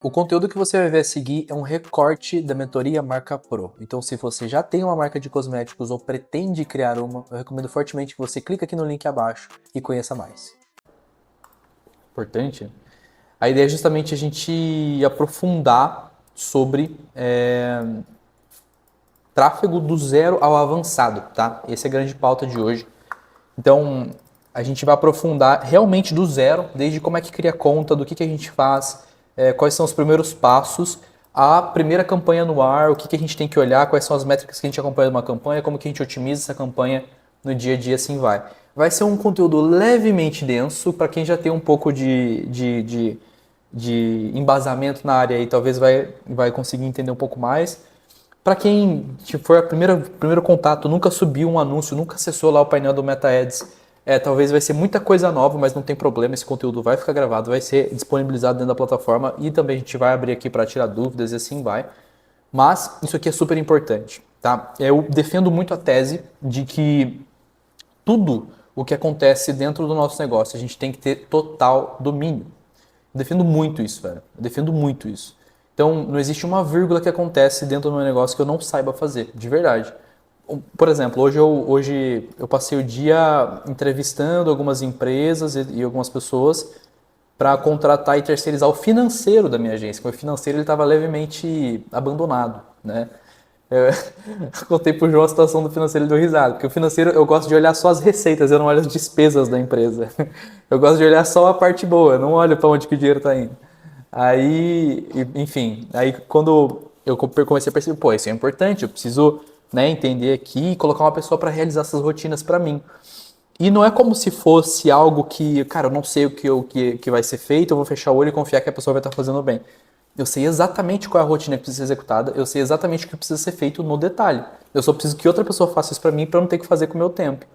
O conteúdo que você vai ver a seguir é um recorte da mentoria Marca Pro. Então, se você já tem uma marca de cosméticos ou pretende criar uma, eu recomendo fortemente que você clique aqui no link abaixo e conheça mais. Importante. A ideia é justamente a gente aprofundar sobre tráfego do zero ao avançado, tá? Essa é a grande pauta de hoje. Então, a gente vai aprofundar realmente do zero, desde como é que cria conta, do que a gente faz, quais são os primeiros passos, a primeira campanha no ar, o que a gente tem que olhar, quais são as métricas que a gente acompanha numa campanha, como que a gente otimiza essa campanha no dia a dia, assim vai. Vai ser um conteúdo levemente denso, para quem já tem um pouco de embasamento na área aí, talvez vai conseguir entender um pouco mais. Para quem for a primeiro contato, nunca subiu um anúncio, nunca acessou lá o painel do Meta Ads, talvez vai ser muita coisa nova, mas não tem problema, esse conteúdo vai ficar gravado, vai ser disponibilizado dentro da plataforma e também a gente vai abrir aqui para tirar dúvidas e assim vai. Mas isso aqui é super importante, tá? Eu defendo muito a tese de que tudo o que acontece dentro do nosso negócio a gente tem que ter total domínio. Eu defendo muito isso, velho. Eu defendo muito isso. Então, não existe uma vírgula que acontece dentro do meu negócio que eu não saiba fazer, de verdade. Por exemplo, hoje eu passei o dia entrevistando algumas empresas e algumas pessoas para contratar e terceirizar o financeiro da minha agência. Porque o financeiro estava levemente abandonado, né? Eu contei pro João a situação do financeiro, ele deu risada. Porque o financeiro, eu gosto de olhar só as receitas, eu não olho as despesas da empresa. Eu gosto de olhar só a parte boa, eu não olho para onde que o dinheiro está indo. Aí, enfim, aí quando eu comecei a perceber, pô, isso é importante, eu preciso, né, entender aqui e colocar uma pessoa para realizar essas rotinas para mim. E não é como se fosse algo que, cara, eu não sei que vai ser feito, eu vou fechar o olho e confiar que a pessoa vai estar fazendo bem. Eu sei exatamente qual é a rotina que precisa ser executada, eu sei exatamente o que precisa ser feito no detalhe. Eu só preciso que outra pessoa faça isso para mim para eu não ter que fazer com o meu tempo.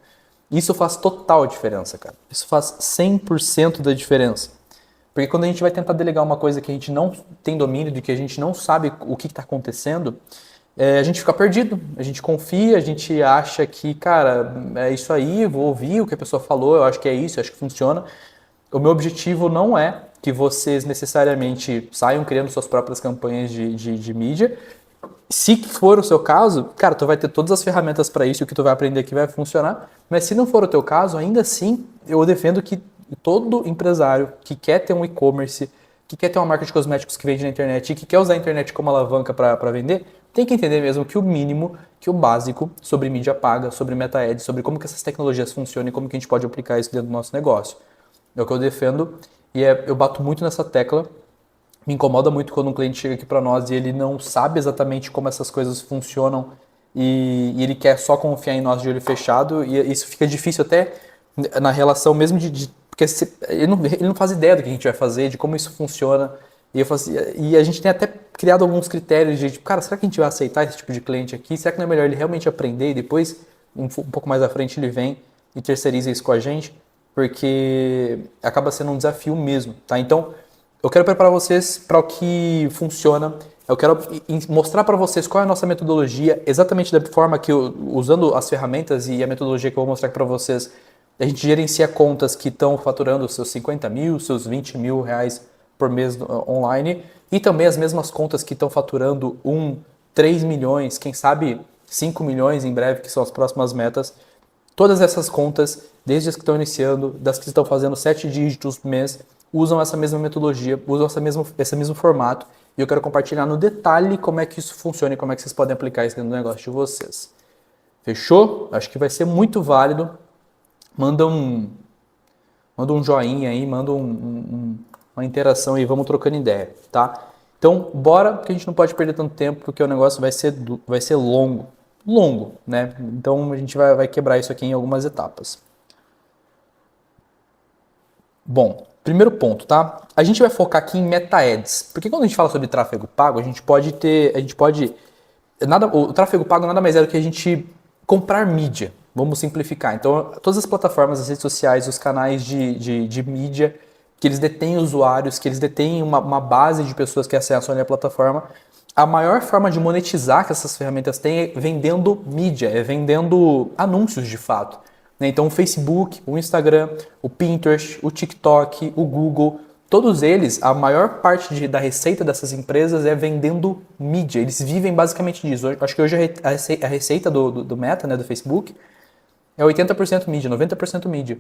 Isso faz total diferença, cara. Isso faz 100% da diferença. Porque quando a gente vai tentar delegar uma coisa que a gente não tem domínio, de que a gente não sabe o que está acontecendo, a gente fica perdido. A gente confia, a gente acha que, cara, é isso aí, vou ouvir o que a pessoa falou, eu acho que é isso, eu acho que funciona. O meu objetivo não é que vocês necessariamente saiam criando suas próprias campanhas de mídia. Se for o seu caso, cara, tu vai ter todas as ferramentas para isso, o que tu vai aprender aqui vai funcionar. Mas se não for o teu caso, ainda assim, eu defendo que todo empresário que quer ter um e-commerce, que quer ter uma marca de cosméticos que vende na internet e que quer usar a internet como alavanca para vender, tem que entender mesmo que o mínimo, que o básico sobre mídia paga, sobre meta ads, sobre como que essas tecnologias funcionam e como que a gente pode aplicar isso dentro do nosso negócio. É o que eu defendo e eu bato muito nessa tecla. Me incomoda muito quando um cliente chega aqui para nós e ele não sabe exatamente como essas coisas funcionam e ele quer só confiar em nós de olho fechado e isso fica difícil até na relação mesmo porque ele não faz ideia do que a gente vai fazer, de como isso funciona. E a gente tem até criado alguns critérios de tipo, cara, será que a gente vai aceitar esse tipo de cliente aqui? Será que não é melhor ele realmente aprender e depois, um pouco mais à frente, ele vem e terceiriza isso com a gente? Porque acaba sendo um desafio mesmo, tá? Então, eu quero preparar vocês para o que funciona. Eu quero mostrar para vocês qual é a nossa metodologia, exatamente da forma que, usando as ferramentas e a metodologia que eu vou mostrar para vocês, a gente gerencia contas que estão faturando seus 50 mil, seus 20 mil reais por mês online e também as mesmas contas que estão faturando 3 milhões, quem sabe 5 milhões em breve, que são as próximas metas. Todas essas contas, desde as que estão iniciando, das que estão fazendo 7 dígitos por mês, usam essa mesma metodologia, usam esse mesmo formato. E eu quero compartilhar no detalhe como é que isso funciona e como é que vocês podem aplicar isso dentro do negócio de vocês. Fechou? Acho que vai ser muito válido. Manda um joinha aí, manda uma interação aí, vamos trocando ideia, tá? Então, bora, porque a gente não pode perder tanto tempo, porque o negócio vai ser longo. Longo, né? Então, a gente vai quebrar isso aqui em algumas etapas. Bom, primeiro ponto, tá? A gente vai focar aqui em Meta Ads, porque quando a gente fala sobre tráfego pago, o tráfego pago nada mais é do que a gente comprar mídia. Vamos simplificar. Então, todas as plataformas, as redes sociais, os canais de mídia, que eles detêm usuários, que eles detêm uma base de pessoas que acessam ali a plataforma, a maior forma de monetizar que essas ferramentas têm é vendendo mídia, é vendendo anúncios de fato. Então, o Facebook, o Instagram, o Pinterest, o TikTok, o Google, todos eles, a maior parte da receita dessas empresas é vendendo mídia. Eles vivem basicamente disso. Acho que hoje a receita do Meta, né, do Facebook, é 80% mídia, 90% mídia.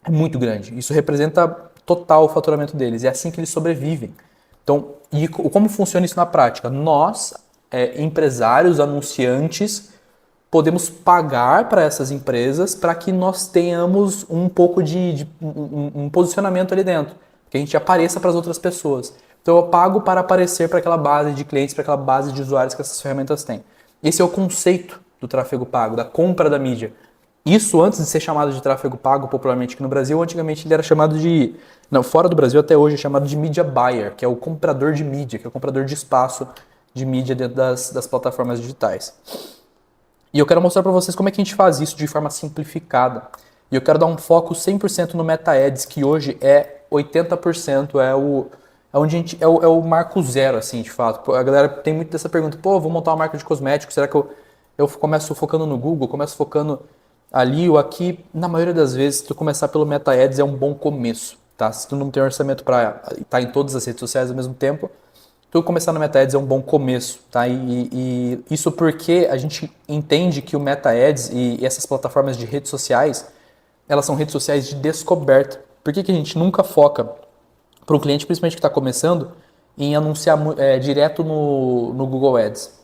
É muito grande. Isso representa total o faturamento deles. É assim que eles sobrevivem. Então, e como funciona isso na prática? Nós, empresários, anunciantes, podemos pagar para essas empresas para que nós tenhamos um pouco de um posicionamento ali dentro, que a gente apareça para as outras pessoas. Então eu pago para aparecer para aquela base de clientes, para aquela base de usuários que essas ferramentas têm. Esse é o conceito do tráfego pago, da compra da mídia. Isso antes de ser chamado de tráfego pago popularmente aqui no Brasil, antigamente ele era chamado de... Não, fora do Brasil até hoje é chamado de media buyer, que é o comprador de mídia, que é o comprador de espaço de mídia dentro das plataformas digitais. E eu quero mostrar para vocês como é que a gente faz isso de forma simplificada. E eu quero dar um foco 100% no Meta Ads, que hoje é 80%, é o marco zero, assim, de fato. A galera tem muito dessa pergunta, pô, vou montar uma marca de cosméticos, será que eu começo focando no Google, começo focando ali ou aqui? Na maioria das vezes, se tu começar pelo Meta Ads é um bom começo, tá? Se tu não tem orçamento para estar em todas as redes sociais ao mesmo tempo, tu começar no Meta Ads é um bom começo, tá? E isso porque a gente entende que o Meta Ads e essas plataformas de redes sociais, elas são redes sociais de descoberta. Por que a gente nunca foca para um cliente, principalmente que está começando, em anunciar direto no Google Ads?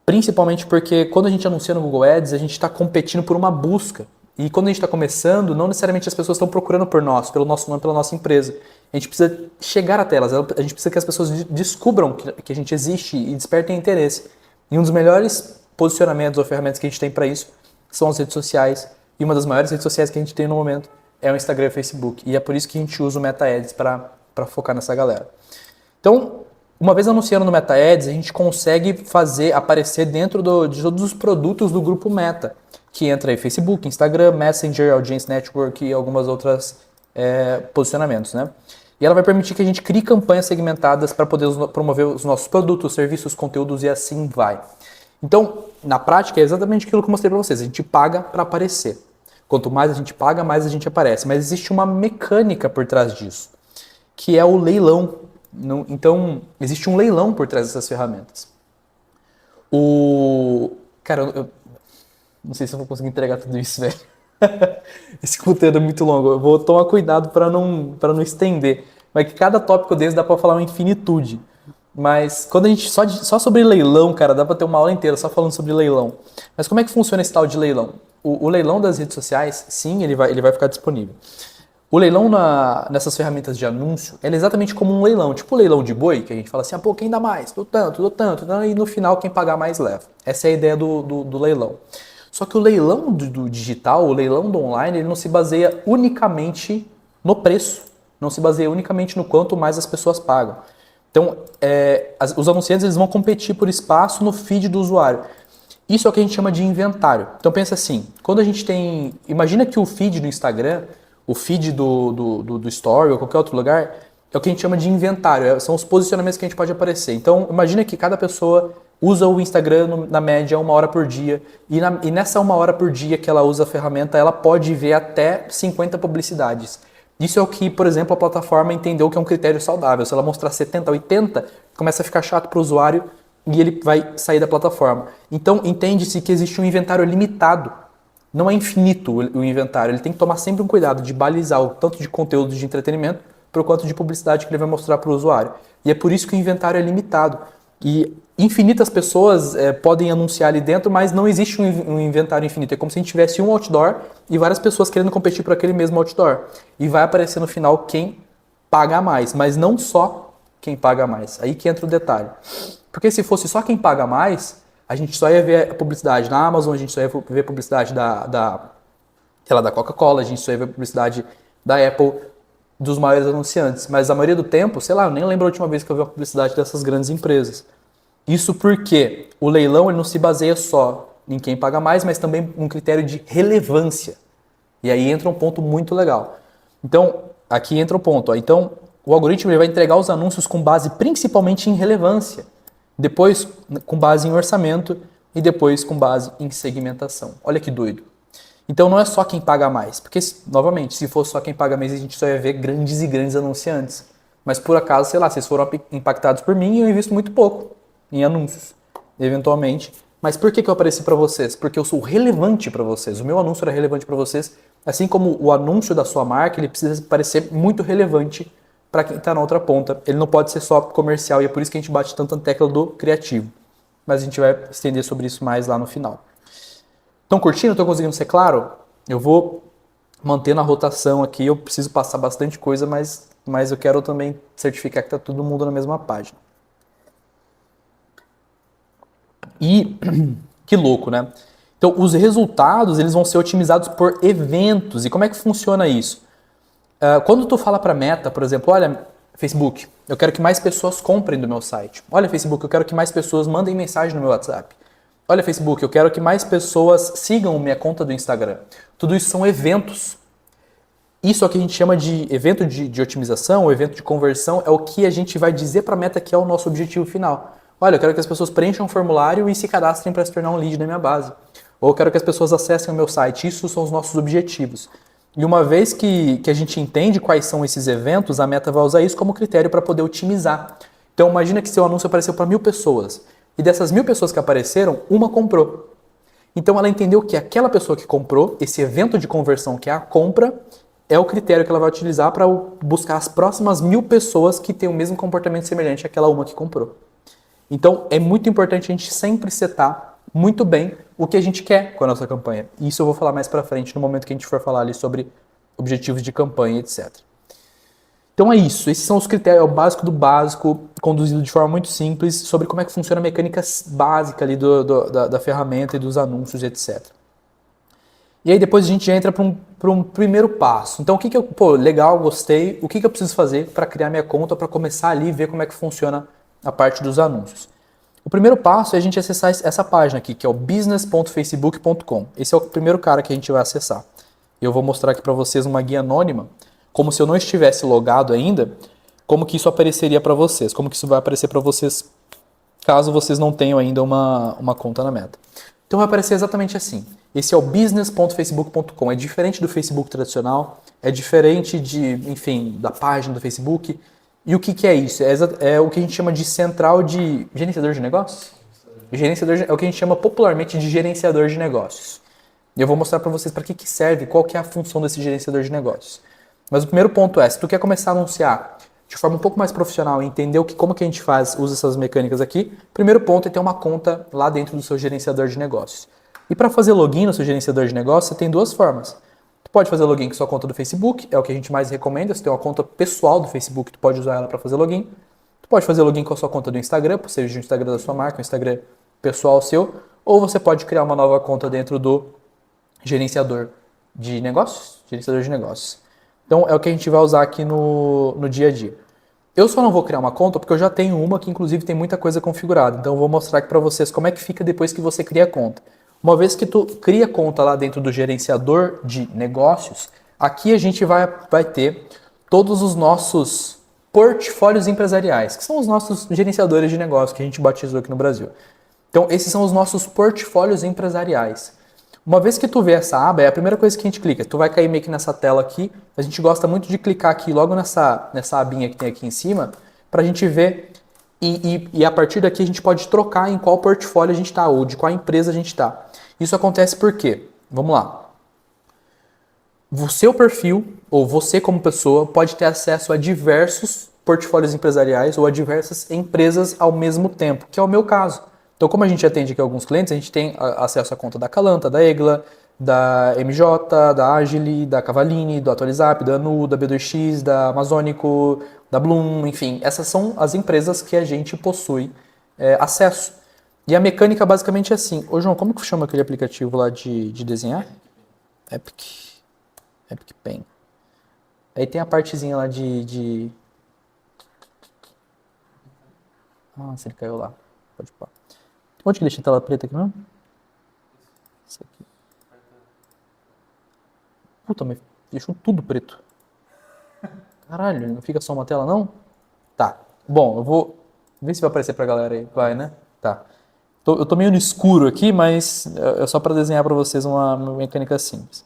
Principalmente porque quando a gente anuncia no Google Ads, a gente está competindo por uma busca. E quando a gente está começando, não necessariamente as pessoas estão procurando por nós, pelo nosso nome, pela nossa empresa. A gente precisa chegar até elas, a gente precisa que as pessoas descubram que a gente existe e despertem interesse. E um dos melhores posicionamentos ou ferramentas que a gente tem para isso são as redes sociais. E uma das maiores redes sociais que a gente tem no momento é o Instagram e o Facebook. E é por isso que a gente usa o Meta Ads para focar nessa galera. Então, uma vez anunciando no Meta Ads, a gente consegue fazer aparecer dentro de todos os produtos do grupo Meta, que entra aí Facebook, Instagram, Messenger, Audience Network e algumas outras posicionamentos, né? E ela vai permitir que a gente crie campanhas segmentadas para poder promover os nossos produtos, serviços, conteúdos e assim vai. Então, na prática, é exatamente aquilo que eu mostrei para vocês. A gente paga para aparecer. Quanto mais a gente paga, mais a gente aparece. Mas existe uma mecânica por trás disso, que é o leilão. Então, existe um leilão por trás dessas ferramentas. Cara, eu não sei se eu vou conseguir entregar tudo isso, velho. Esse conteúdo é muito longo. Eu vou tomar cuidado para não estender. Mas que cada tópico desse dá para falar uma infinitude. Mas quando a gente só sobre leilão, cara, dá para ter uma aula inteira só falando sobre leilão. Mas como é que funciona esse tal de leilão? O leilão das redes sociais, sim, ele vai ficar disponível. O leilão nessas ferramentas de anúncio é exatamente como um leilão, tipo o leilão de boi, que a gente fala assim, pô, quem dá mais? Dou tanto, e no final quem pagar mais leva. Essa é a ideia do leilão. Só que o leilão do digital, o leilão do online, ele não se baseia unicamente no preço, não se baseia unicamente no quanto mais as pessoas pagam. Então, os anunciantes eles vão competir por espaço no feed do usuário. Isso é o que a gente chama de inventário. Então pensa assim, quando a gente tem... Imagina que o feed do Instagram, o feed do Story ou qualquer outro lugar, é o que a gente chama de inventário, são os posicionamentos que a gente pode aparecer. Então imagina que cada pessoa usa o Instagram na média 1 hora por dia, e nessa 1 hora por dia que ela usa a ferramenta, ela pode ver até 50 publicidades. Isso é o que, por exemplo, a plataforma entendeu que é um critério saudável. Se ela mostrar 70, 80, começa a ficar chato para o usuário e ele vai sair da plataforma. Então entende-se que existe um inventário limitado. Não é infinito o inventário, ele tem que tomar sempre um cuidado de balizar o tanto de conteúdo de entretenimento para o quanto de publicidade que ele vai mostrar para o usuário. E é por isso que o inventário é limitado. E infinitas pessoas podem anunciar ali dentro, mas não existe um inventário infinito. É como se a gente tivesse um outdoor e várias pessoas querendo competir por aquele mesmo outdoor. E vai aparecer no final quem paga mais, mas não só quem paga mais. Aí que entra o detalhe. Porque se fosse só quem paga mais, a gente só ia ver a publicidade na Amazon, a gente só ia ver publicidade da Coca-Cola, a gente só ia ver publicidade da Apple, dos maiores anunciantes. Mas a maioria do tempo, sei lá, eu nem lembro a última vez que eu vi a publicidade dessas grandes empresas. Isso porque o leilão ele não se baseia só em quem paga mais, mas também um critério de relevância. E aí entra um ponto muito legal. Então, aqui entra o ponto. Então, o algoritmo ele vai entregar os anúncios com base principalmente em relevância. Depois com base em orçamento e depois com base em segmentação. Olha que doido. Então não é só quem paga mais, porque, novamente, se fosse só quem paga mais, a gente só ia ver grandes e grandes anunciantes. Mas por acaso, sei lá, vocês foram impactados por mim e eu invisto muito pouco em anúncios, eventualmente. Mas por que eu apareci para vocês? Porque eu sou relevante para vocês. O meu anúncio era relevante para vocês, assim como o anúncio da sua marca, ele precisa parecer muito relevante para quem está na outra ponta. Ele não pode ser só comercial e é por isso que a gente bate tanto na tecla do criativo. Mas a gente vai estender sobre isso mais lá no final. Estão curtindo? Estão conseguindo ser claro? Eu vou manter na rotação aqui, eu preciso passar bastante coisa, mas eu quero também certificar que está todo mundo na mesma página. E que louco, né? Então, os resultados eles vão ser otimizados por eventos. E como é que funciona isso? Quando tu fala para Meta, por exemplo, olha, Facebook, eu quero que mais pessoas comprem do meu site. Olha, Facebook, eu quero que mais pessoas mandem mensagem no meu WhatsApp. Olha, Facebook, eu quero que mais pessoas sigam minha conta do Instagram. Tudo isso são eventos. Isso é o que a gente chama de evento de otimização, ou evento de conversão, é o que a gente vai dizer para a Meta que é o nosso objetivo final. Olha, eu quero que as pessoas preencham um formulário e se cadastrem para se tornar um lead da minha base. Ou eu quero que as pessoas acessem o meu site. Isso são os nossos objetivos. E uma vez que a gente entende quais são esses eventos, a Meta vai usar isso como critério para poder otimizar. Então imagina que seu anúncio apareceu para 1.000 pessoas. E dessas 1.000 pessoas que apareceram, uma comprou. Então ela entendeu que aquela pessoa que comprou, esse evento de conversão que é a compra, é o critério que ela vai utilizar para buscar as próximas 1.000 pessoas que têm o mesmo comportamento semelhante àquela uma que comprou. Então é muito importante a gente sempre setar muito bem o que a gente quer com a nossa campanha. Isso eu vou falar mais pra frente no momento que a gente for falar ali sobre objetivos de campanha, etc. Então é isso, esses são os critérios, é o básico do básico, conduzido de forma muito simples, sobre como é que funciona a mecânica básica ali da ferramenta e dos anúncios, etc. E aí depois a gente entra para um primeiro passo. Então o que eu, legal, gostei, o que eu preciso fazer para criar minha conta, para começar ali e ver como é que funciona a parte dos anúncios. O primeiro passo é a gente acessar essa página aqui, que é o business.facebook.com. Esse é o primeiro cara que a gente vai acessar. Eu vou mostrar aqui para vocês uma guia anônima, como se eu não estivesse logado ainda, como que isso apareceria para vocês, como que isso vai aparecer para vocês caso vocês não tenham ainda uma conta na Meta. Então vai aparecer exatamente assim. Esse é o business.facebook.com. É diferente do Facebook tradicional, é diferente da página do Facebook. E o que é isso? É o que a gente chama de central de gerenciador de negócios? É o que a gente chama popularmente de gerenciador de negócios. E eu vou mostrar para vocês para que serve, qual que é a função desse gerenciador de negócios. Mas o primeiro ponto é, se tu quer começar a anunciar de forma um pouco mais profissional e entender como que a gente usa essas mecânicas aqui, o primeiro ponto é ter uma conta lá dentro do seu gerenciador de negócios. E para fazer login no seu gerenciador de negócios, você tem duas formas. Tu pode fazer login com sua conta do Facebook, é o que a gente mais recomenda. Se tem uma conta pessoal do Facebook, tu pode usar ela para fazer login. Tu pode fazer login com a sua conta do Instagram, seja o Instagram da sua marca, o Instagram pessoal seu, ou você pode criar uma nova conta dentro do gerenciador de negócios. Então é o que a gente vai usar aqui no dia a dia. Eu só não vou criar uma conta porque eu já tenho uma que inclusive tem muita coisa configurada. Então eu vou mostrar aqui para vocês como é que fica depois que você cria a conta. Uma vez que tu cria conta lá dentro do gerenciador de negócios, aqui a gente vai ter todos os nossos portfólios empresariais, que são os nossos gerenciadores de negócios que a gente batizou aqui no Brasil. Então esses são os nossos portfólios empresariais. Uma vez que tu vê essa aba, é a primeira coisa que a gente clica. Tu vai cair meio que nessa tela aqui. A gente gosta muito de clicar aqui logo nessa abinha que tem aqui em cima, para a gente ver e a partir daqui a gente pode trocar em qual portfólio a gente está ou de qual empresa a gente está. Isso acontece por quê? Vamos lá. O seu perfil, ou você como pessoa, pode ter acesso a diversos portfólios empresariais ou a diversas empresas ao mesmo tempo, que é o meu caso. Então, como a gente atende aqui alguns clientes, a gente tem acesso à conta da Calanta, da Egla, da MJ, da Agile, da Cavaline, do Atualizap, da Anu, da B2X, da Amazônico, da Bloom, enfim. Essas são as empresas que a gente possui acesso. E a mecânica basicamente é assim. Ô João, como que chama aquele aplicativo lá de desenhar? Epic Pen. Aí tem a partezinha lá Nossa, ele caiu lá. Pode pôr. Onde que deixa a tela preta aqui mesmo? Isso aqui. Puta, mas deixou tudo preto. Caralho, não fica só uma tela não? Tá. Bom, eu vou ver se vai aparecer pra galera aí. Vai, né? Tá. Eu tô meio no escuro aqui, mas é só para desenhar para vocês uma mecânica simples.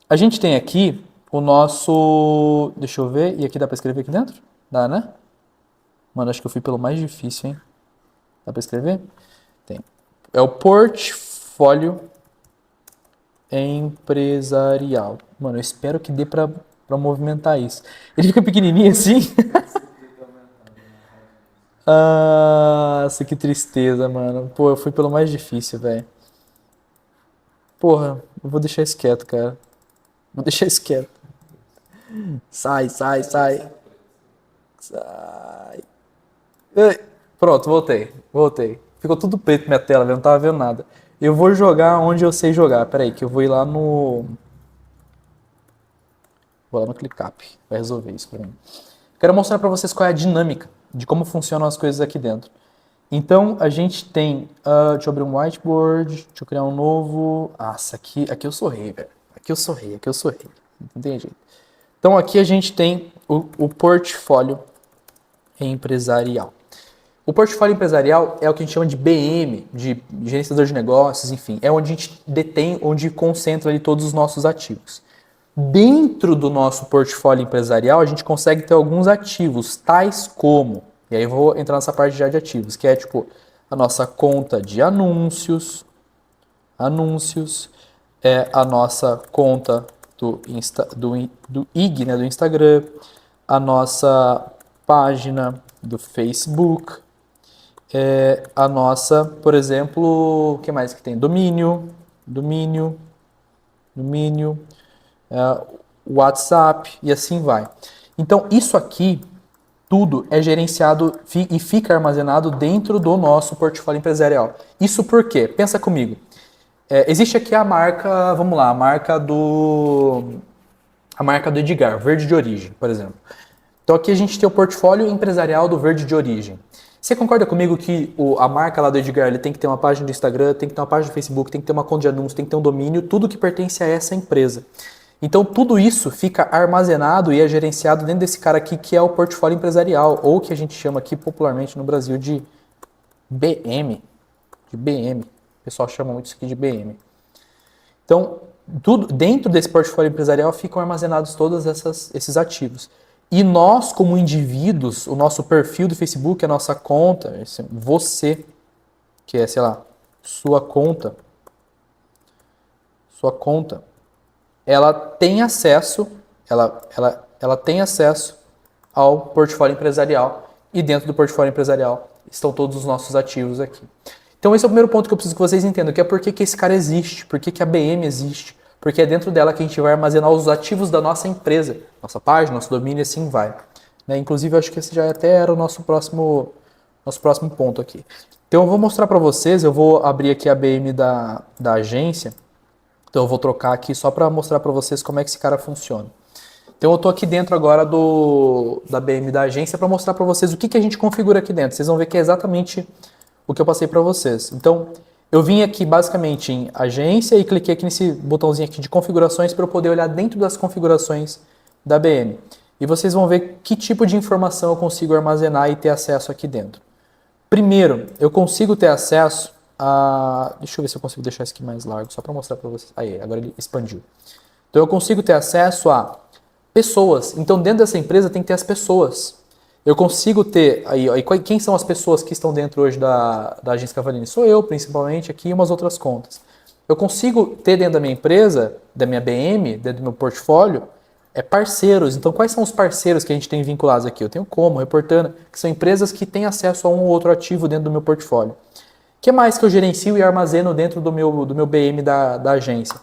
A gente tem aqui o nosso... Deixa eu ver. E aqui dá para escrever aqui dentro? Dá, né? Mano, acho que eu fui pelo mais difícil, hein? Dá para escrever? Tem. É o portfólio empresarial. Mano, eu espero que dê pra movimentar isso. Ele fica pequenininho assim? Nossa, que tristeza, mano. Pô, eu fui pelo mais difícil, velho. Porra, eu vou deixar isso quieto, cara. Vou deixar isso quieto. Sai, sai, sai. Sai. Ei, pronto, voltei. Voltei. Ficou tudo preto minha tela, eu não tava vendo nada. Eu vou jogar onde eu sei jogar. Pera aí, que eu vou ir lá no... Vou lá no ClickUp. Vai resolver isso pra mim. Quero mostrar pra vocês qual é a dinâmica de como funcionam as coisas aqui dentro. Então, a gente tem... deixa eu abrir um whiteboard. Deixa eu criar um novo... Nossa, aqui eu sou rei, velho. Aqui eu sou rei, aqui eu sou rei. Não tem jeito. Então, aqui a gente tem o portfólio empresarial. O portfólio empresarial é o que a gente chama de BM, de gerenciador de negócios, enfim. É onde a gente detém, onde concentra ali todos os nossos ativos. Dentro do nosso portfólio empresarial, a gente consegue ter alguns ativos, tais como... E aí eu vou entrar nessa parte já de ativos, que é tipo a nossa conta de anúncios, é a nossa conta do IG, né, do Instagram, a nossa página do Facebook, a nossa, por exemplo, o que mais que tem? Domínio, WhatsApp e assim vai. Então isso aqui tudo é gerenciado e fica armazenado dentro do nosso portfólio empresarial. Isso por quê? Pensa comigo. Existe aqui a marca, vamos lá, a marca do Edgar, verde de origem, por exemplo. Então aqui a gente tem o portfólio empresarial do verde de origem. Você concorda comigo que a marca lá do Edgar ele tem que ter uma página do Instagram, tem que ter uma página do Facebook, tem que ter uma conta de anúncios, tem que ter um domínio, tudo que pertence a essa empresa. Então tudo isso fica armazenado e é gerenciado dentro desse cara aqui que é o portfólio empresarial, ou que a gente chama aqui popularmente no Brasil de BM. De BM. O pessoal chama muito isso aqui de BM. Então, dentro desse portfólio empresarial ficam armazenados todos esses ativos. E nós, como indivíduos, o nosso perfil do Facebook, a nossa conta, você, que é, sei lá, sua conta, ela tem acesso, ela tem acesso ao portfólio empresarial e dentro do portfólio empresarial estão todos os nossos ativos aqui. Então esse é o primeiro ponto que eu preciso que vocês entendam, que é por que esse cara existe, por que a BM existe, porque é dentro dela que a gente vai armazenar os ativos da nossa empresa, nossa página, nosso domínio e assim vai. Né? Inclusive eu acho que esse já até era o nosso próximo ponto aqui. Então eu vou mostrar para vocês, eu vou abrir aqui a BM da agência. Então eu vou trocar aqui só para mostrar para vocês como é que esse cara funciona. Então eu estou aqui dentro agora da BM da agência para mostrar para vocês o que a gente configura aqui dentro. Vocês vão ver que é exatamente o que eu passei para vocês. Então eu vim aqui basicamente em agência e cliquei aqui nesse botãozinho aqui de configurações para eu poder olhar dentro das configurações da BM. E vocês vão ver que tipo de informação eu consigo armazenar e ter acesso aqui dentro. Primeiro, eu consigo ter acesso a... Deixa eu ver se eu consigo deixar isso aqui mais largo, só para mostrar para vocês. Aí, agora ele expandiu. Então eu consigo ter acesso a pessoas. Então dentro dessa empresa tem que ter as pessoas. Eu consigo ter... Aí, quem são as pessoas que estão dentro hoje da Agência Cavallini? Sou eu, principalmente, aqui e umas outras contas. Eu consigo ter dentro da minha empresa, da minha BM, dentro do meu portfólio, parceiros. Então, quais são os parceiros que a gente tem vinculados aqui? Eu tenho Como, Reportana, que são empresas que têm acesso a um ou outro ativo dentro do meu portfólio. O que mais que eu gerencio e armazeno dentro do meu BM da agência?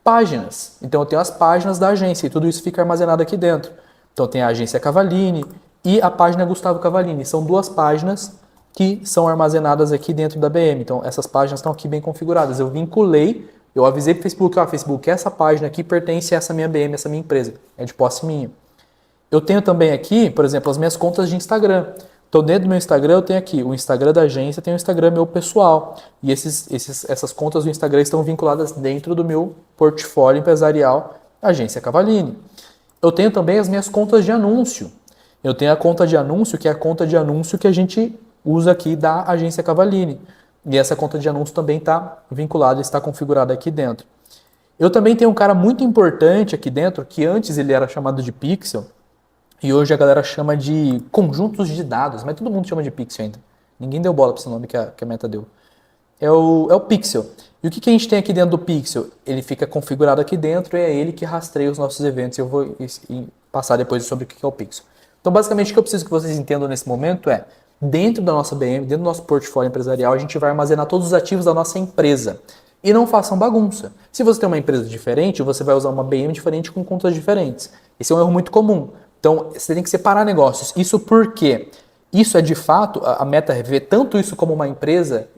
Páginas. Então, eu tenho as páginas da agência e tudo isso fica armazenado aqui dentro. Então, tem a Agência Cavallini e a página Gustavo Cavallini. São duas páginas que são armazenadas aqui dentro da BM. Então, essas páginas estão aqui bem configuradas. Eu vinculei, eu avisei para o Facebook, Facebook, essa página aqui pertence a essa minha BM, essa minha empresa. É de posse minha. Eu tenho também aqui, por exemplo, as minhas contas de Instagram. Então, dentro do meu Instagram, eu tenho aqui o Instagram da agência, tem o Instagram meu pessoal. E essas contas do Instagram estão vinculadas dentro do meu portfólio empresarial, Agência Cavallini. Eu tenho também as minhas contas de anúncio. Eu tenho a conta de anúncio, que é a conta de anúncio que a gente usa aqui da Agência Cavallini. E essa conta de anúncio também está vinculada, está configurada aqui dentro. Eu também tenho um cara muito importante aqui dentro, que antes ele era chamado de pixel, e hoje a galera chama de conjuntos de dados, mas todo mundo chama de pixel ainda. Ninguém deu bola para esse nome que a Meta deu. É o pixel. E o que a gente tem aqui dentro do pixel? Ele fica configurado aqui dentro e é ele que rastreia os nossos eventos. Eu vou passar depois sobre o que é o pixel. Então, basicamente, o que eu preciso que vocês entendam nesse momento é, dentro da nossa BM, dentro do nosso portfólio empresarial, a gente vai armazenar todos os ativos da nossa empresa. E não façam bagunça. Se você tem uma empresa diferente, você vai usar uma BM diferente com contas diferentes. Esse é um erro muito comum. Então, você tem que separar negócios. Isso por quê? Isso é de fato, a Meta vê tanto isso como uma empresa,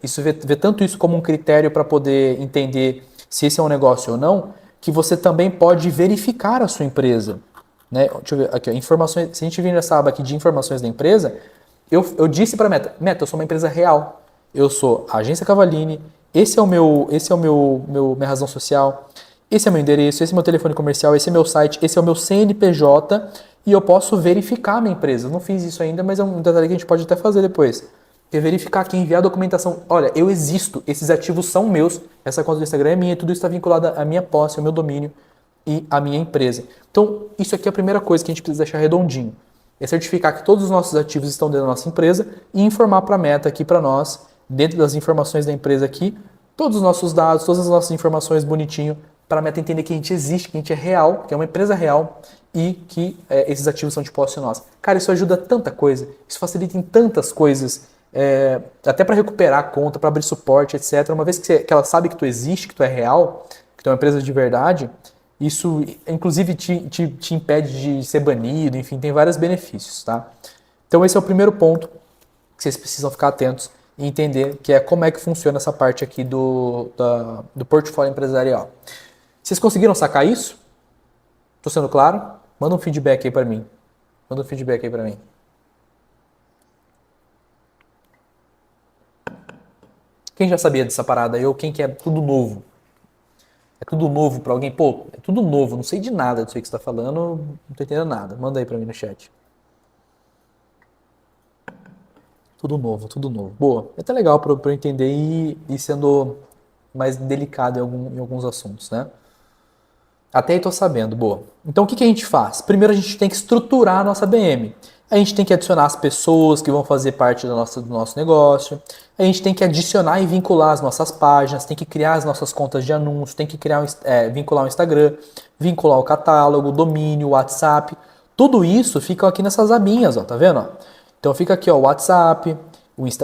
vê tanto isso como um critério para poder entender se esse é um negócio ou não, que você também pode verificar a sua empresa. Né? Deixa eu ver aqui, ó, informações, se a gente vir nessa aba aqui de informações da empresa, eu disse para a Meta, eu sou uma empresa real, eu sou a Agência Cavallini, esse é o minha razão social, esse é o meu endereço, esse é o meu telefone comercial, esse é o meu site, esse é o meu CNPJ, e eu posso verificar a minha empresa. Eu não fiz isso ainda, mas é um detalhe que a gente pode até fazer depois. Que é verificar aqui, enviar a documentação. Olha, eu existo, esses ativos são meus, essa conta do Instagram é minha, tudo isso está vinculado à minha posse, ao meu domínio e à minha empresa. Então, isso aqui é a primeira coisa que a gente precisa deixar redondinho. É certificar que todos os nossos ativos estão dentro da nossa empresa e informar para a Meta aqui para nós, dentro das informações da empresa aqui, todos os nossos dados, todas as nossas informações bonitinho, para a Meta entender que a gente existe, que a gente é real, que é uma empresa real e que esses ativos são de posse nossa. Cara, isso ajuda tanta coisa, isso facilita em tantas coisas, até para recuperar a conta, para abrir suporte, etc. Uma vez que ela sabe que tu existe, que tu é real, que tu é uma empresa de verdade, isso inclusive te impede de ser banido, enfim, tem vários benefícios, tá? Então esse é o primeiro ponto que vocês precisam ficar atentos e entender, que é como é que funciona essa parte aqui do portfólio empresarial. Vocês conseguiram sacar isso? Tô sendo claro? Manda um feedback aí para mim. Manda um feedback aí para mim. Quem já sabia dessa parada aí ou quem que é tudo novo? É tudo novo para alguém? Pô, é tudo novo, não sei de nada disso aí que você tá falando, não tô entendendo nada. Manda aí para mim no chat. Tudo novo, tudo novo. Boa. É até legal para eu entender e ir sendo mais delicado em alguns assuntos, né? Até aí tô sabendo, boa. Então o que a gente faz? Primeiro a gente tem que estruturar a nossa BM. A gente tem que adicionar as pessoas que vão fazer parte do nosso negócio. A gente tem que adicionar e vincular as nossas páginas, tem que criar as nossas contas de anúncio, tem que vincular o Instagram, vincular o catálogo, o domínio, o WhatsApp. Tudo isso fica aqui nessas abinhas, ó, tá vendo? Então fica aqui ó, o WhatsApp,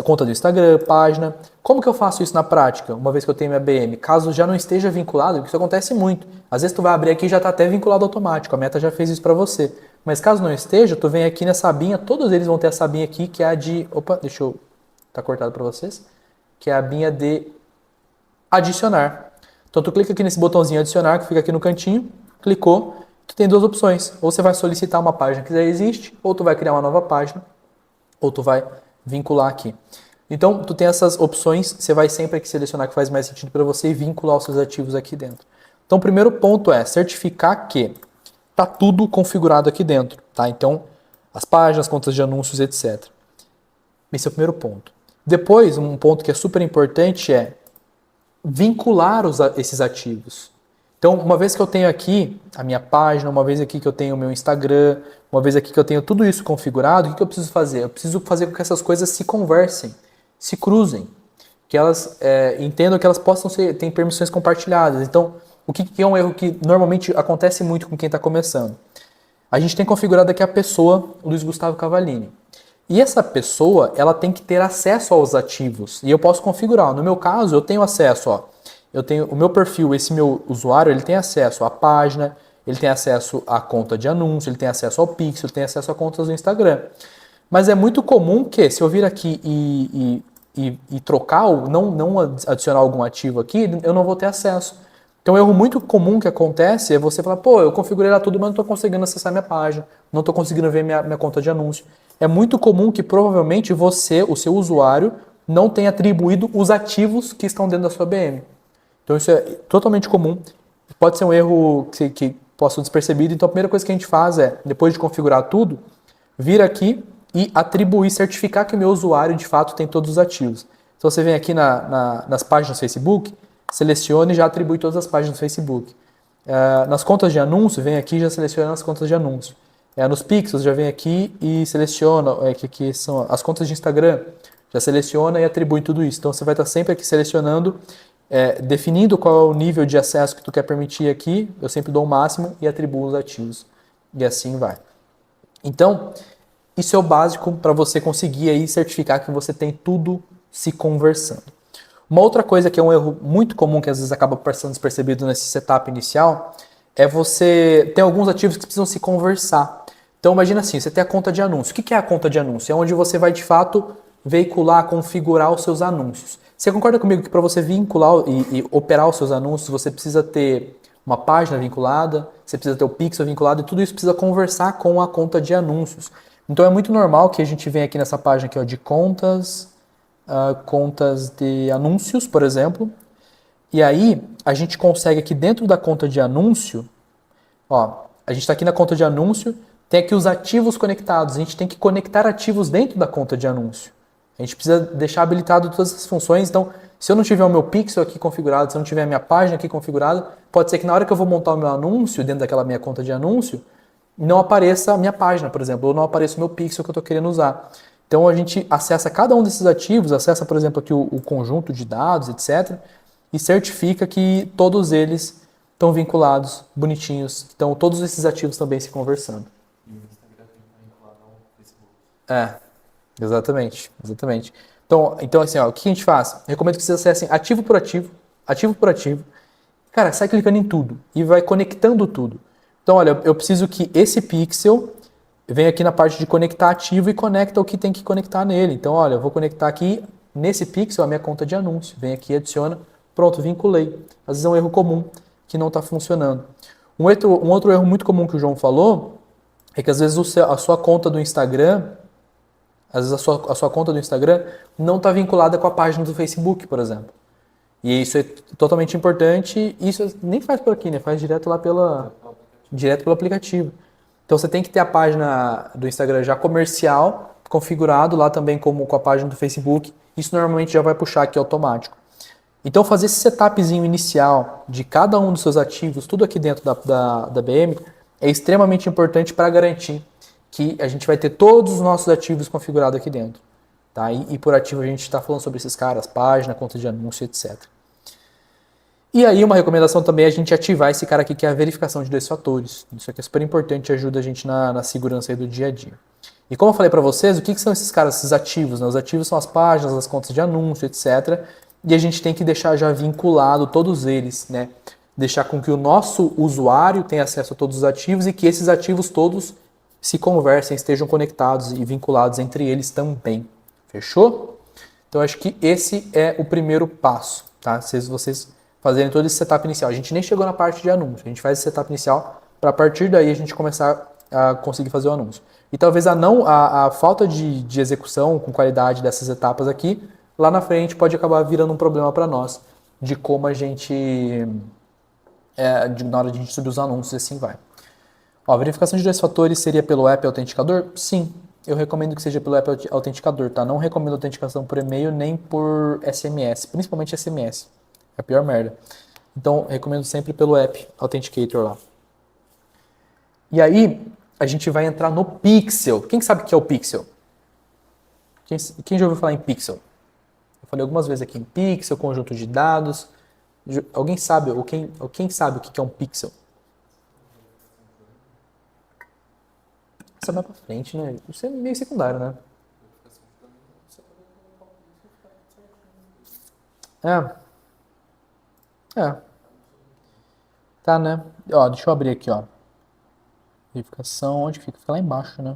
conta do Instagram, página. Como que eu faço isso na prática, uma vez que eu tenho minha BM? Caso já não esteja vinculado, porque isso acontece muito. Às vezes tu vai abrir aqui e já está até vinculado automático, a Meta já fez isso para você. Mas caso não esteja, tu vem aqui nessa abinha, todos eles vão ter essa abinha aqui, que é a de... Opa, deixa eu... Tá cortado para vocês. Que é a abinha de adicionar. Então tu clica aqui nesse botãozinho adicionar, que fica aqui no cantinho, clicou, tu tem duas opções. Ou você vai solicitar uma página que já existe, ou tu vai criar uma nova página, ou tu vai vincular aqui. Então, tu tem essas opções, você vai sempre aqui selecionar o que faz mais sentido para você e vincular os seus ativos aqui dentro. Então, o primeiro ponto é certificar que está tudo configurado aqui dentro, tá? Então, as páginas, contas de anúncios, etc. Esse é o primeiro ponto. Depois, um ponto que é super importante é vincular esses ativos. Então, uma vez que eu tenho aqui a minha página, uma vez aqui que eu tenho o meu Instagram, uma vez aqui que eu tenho tudo isso configurado, o que eu preciso fazer? Eu preciso fazer com que essas coisas se conversem, se cruzem, que elas entendam que elas possam ter permissões compartilhadas. Então, o que é um erro que normalmente acontece muito com quem está começando? A gente tem configurado aqui a pessoa Luiz Gustavo Cavallini. E essa pessoa, ela tem que ter acesso aos ativos. E eu posso configurar. No meu caso, eu tenho acesso, ó. Eu tenho o meu perfil, esse meu usuário, ele tem acesso à página, ele tem acesso à conta de anúncio, ele tem acesso ao Pix, ele tem acesso a contas do Instagram. Mas é muito comum que, se eu vir aqui e trocar, ou não adicionar algum ativo aqui, eu não vou ter acesso. Então, um erro muito comum que acontece é você falar, pô, eu configurei lá tudo, mas não estou conseguindo acessar minha página, não estou conseguindo ver minha conta de anúncio. É muito comum que provavelmente você, o seu usuário, não tenha atribuído os ativos que estão dentro da sua BM. Então isso é totalmente comum, pode ser um erro que possa ser despercebido, então a primeira coisa que a gente faz é, depois de configurar tudo, vir aqui e atribuir, certificar que o meu usuário de fato tem todos os ativos. Então você vem aqui nas páginas do Facebook, seleciona e já atribui todas as páginas do Facebook. Nas contas de anúncio, vem aqui e já seleciona as contas de anúncio. Nos Pixels, já vem aqui e seleciona, que aqui são as contas de Instagram, já seleciona e atribui tudo isso. Então você vai estar sempre aqui selecionando, definindo qual é o nível de acesso que tu quer permitir aqui, eu sempre dou o máximo e atribuo os ativos. E assim vai. Então, isso é o básico para você conseguir aí certificar que você tem tudo se conversando. Uma outra coisa que é um erro muito comum que às vezes acaba passando despercebido nesse setup inicial é você ter alguns ativos que precisam se conversar. Então imagina assim, você tem a conta de anúncio. O que é a conta de anúncio? É onde você vai de fato veicular, configurar os seus anúncios. Você concorda comigo que para você vincular e operar os seus anúncios, você precisa ter uma página vinculada, você precisa ter o pixel vinculado e tudo isso precisa conversar com a conta de anúncios. Então é muito normal que a gente venha aqui nessa página aqui, ó, de contas, contas de anúncios, por exemplo. E aí a gente consegue aqui dentro da conta de anúncio, ó, a gente está aqui na conta de anúncio, tem aqui os ativos conectados. A gente tem que conectar ativos dentro da conta de anúncio. A gente precisa deixar habilitado todas as funções. Então, se eu não tiver o meu pixel aqui configurado, se eu não tiver a minha página aqui configurada, pode ser que na hora que eu vou montar o meu anúncio dentro daquela minha conta de anúncio, não apareça a minha página, por exemplo, ou não apareça o meu pixel que eu estou querendo usar. Então a gente acessa cada um desses ativos, acessa, por exemplo, aqui o conjunto de dados, etc., e certifica que todos eles estão vinculados, bonitinhos. Então todos esses ativos também se conversando. E o Instagram tem que estar vinculado ao Facebook. Exatamente. Então assim, ó, o que a gente faz? Eu recomendo que vocês acessem ativo por ativo. Cara, sai clicando em tudo e vai conectando tudo. Então, olha, eu preciso que esse pixel venha aqui na parte de conectar ativo e conecta o que tem que conectar nele. Então, olha, eu vou conectar aqui nesse pixel a minha conta de anúncio. Vem aqui, adiciona, pronto, vinculei. Às vezes é um erro comum que não está funcionando. Um outro erro muito comum que o João falou é que às vezes a sua conta do Instagram, a sua conta do Instagram não está vinculada com a página do Facebook, por exemplo. E isso é totalmente importante. Isso nem faz por aqui, né? Faz direto lá direto pelo aplicativo. Então você tem que ter a página do Instagram já comercial, configurado lá também como com a página do Facebook. Isso normalmente já vai puxar aqui automático. Então fazer esse setupzinho inicial de cada um dos seus ativos, tudo aqui dentro da BM, é extremamente importante para garantir que a gente vai ter todos os nossos ativos configurados aqui dentro. Tá? E por ativo a gente está falando sobre esses caras, página, conta de anúncio, etc. E aí uma recomendação também é a gente ativar esse cara aqui que é a verificação de 2 fatores. Isso aqui é super importante e ajuda a gente na segurança aí do dia a dia. E como eu falei para vocês, o que são esses caras, esses ativos? Né? Os ativos são as páginas, as contas de anúncio, etc. E a gente tem que deixar já vinculado todos eles, né? Deixar com que o nosso usuário tenha acesso a todos os ativos e que esses ativos todos se conversem, estejam conectados e vinculados entre eles também. Fechou? Então acho que esse é o primeiro passo, tá? Se vocês fazerem todo esse setup inicial. A gente nem chegou na parte de anúncio, a gente faz esse setup inicial para a partir daí a gente começar a conseguir fazer o anúncio. E talvez a falta de execução com qualidade dessas etapas aqui, lá na frente pode acabar virando um problema para nós, de como a gente, na hora de a gente subir os anúncios e assim vai. Ó, a verificação de 2 fatores seria pelo app autenticador? Sim, eu recomendo que seja pelo app autenticador, tá? Não recomendo autenticação por e-mail nem por SMS, principalmente SMS. É a pior merda. Então, recomendo sempre pelo app Authenticator lá. E aí, a gente vai entrar no Pixel. Quem sabe o que é o Pixel? Quem já ouviu falar em Pixel? Eu falei algumas vezes aqui em Pixel, conjunto de dados. Alguém sabe, ou quem sabe o que é um Pixel? Isso é mais pra frente, né? Isso é meio secundário, né? Tá, né? Ó, deixa eu abrir aqui, ó. Verificação, onde fica? Fica lá embaixo, né?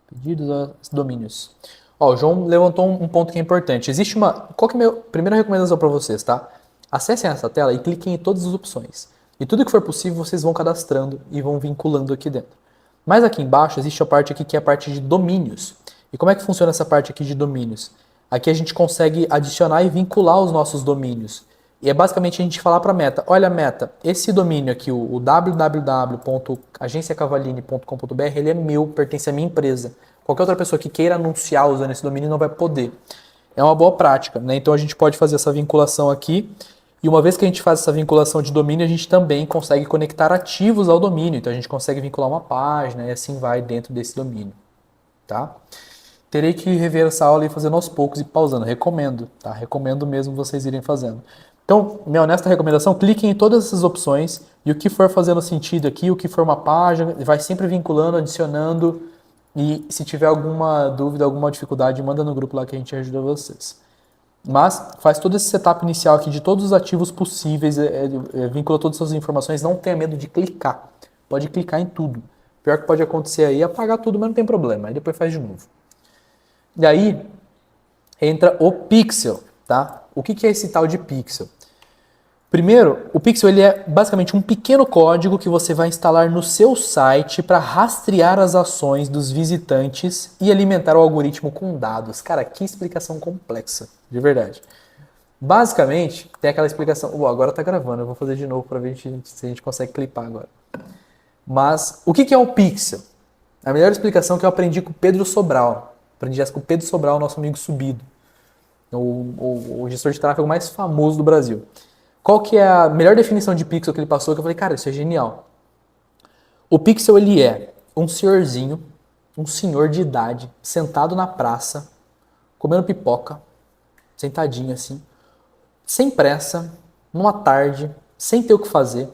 Pedidos a domínios. Ó, o João levantou um ponto que é importante. Existe uma... Qual que é a minha primeira recomendação para vocês, tá? Acessem essa tela e cliquem em todas as opções. E tudo que for possível, vocês vão cadastrando e vão vinculando aqui dentro. Mas aqui embaixo existe a parte aqui que é a parte de domínios. E como é que funciona essa parte aqui de domínios? Aqui a gente consegue adicionar e vincular os nossos domínios. E é basicamente a gente falar para a Meta, olha Meta, esse domínio aqui, o www.agenciacavaline.com.br, ele é meu, pertence à minha empresa. Qualquer outra pessoa que queira anunciar usando esse domínio não vai poder. é uma boa prática, né? Então a gente pode fazer essa vinculação aqui. E uma vez que a gente faz essa vinculação de domínio, a gente também consegue conectar ativos ao domínio. Então a gente consegue vincular uma página e assim vai dentro desse domínio, tá? Terei que rever essa aula e fazendo aos poucos e pausando. Recomendo, tá? Recomendo mesmo vocês irem fazendo. Então, minha honesta recomendação, cliquem em todas essas opções e o que for fazendo sentido aqui, o que for uma página, vai sempre vinculando, adicionando e se tiver alguma dúvida, alguma dificuldade, manda no grupo lá que a gente ajuda vocês. Mas faz todo esse setup inicial aqui de todos os ativos possíveis, vincula todas as suas informações, não tenha medo de clicar. Pode clicar em tudo. O pior que pode acontecer aí é apagar tudo, mas não tem problema, aí depois faz de novo. E aí entra o pixel, tá? O que é esse tal de pixel? Primeiro, o pixel ele é basicamente um pequeno código que você vai instalar no seu site para rastrear as ações dos visitantes e alimentar o algoritmo com dados. Cara, que explicação complexa, de verdade. Basicamente, tem aquela explicação... agora tá gravando, eu vou fazer de novo para ver se a gente consegue clipar agora. Mas, o que é o pixel? A melhor explicação que eu aprendi com o Pedro Sobral. Aprendi essa com o Pedro Sobral, nosso amigo subido. O gestor de tráfego mais famoso do Brasil. Qual que é a melhor definição de pixel que ele passou? Que eu falei, cara, isso é genial. O pixel, ele é um senhorzinho, um senhor de idade, sentado na praça, comendo pipoca, sentadinho assim, sem pressa, numa tarde, sem ter o que fazer,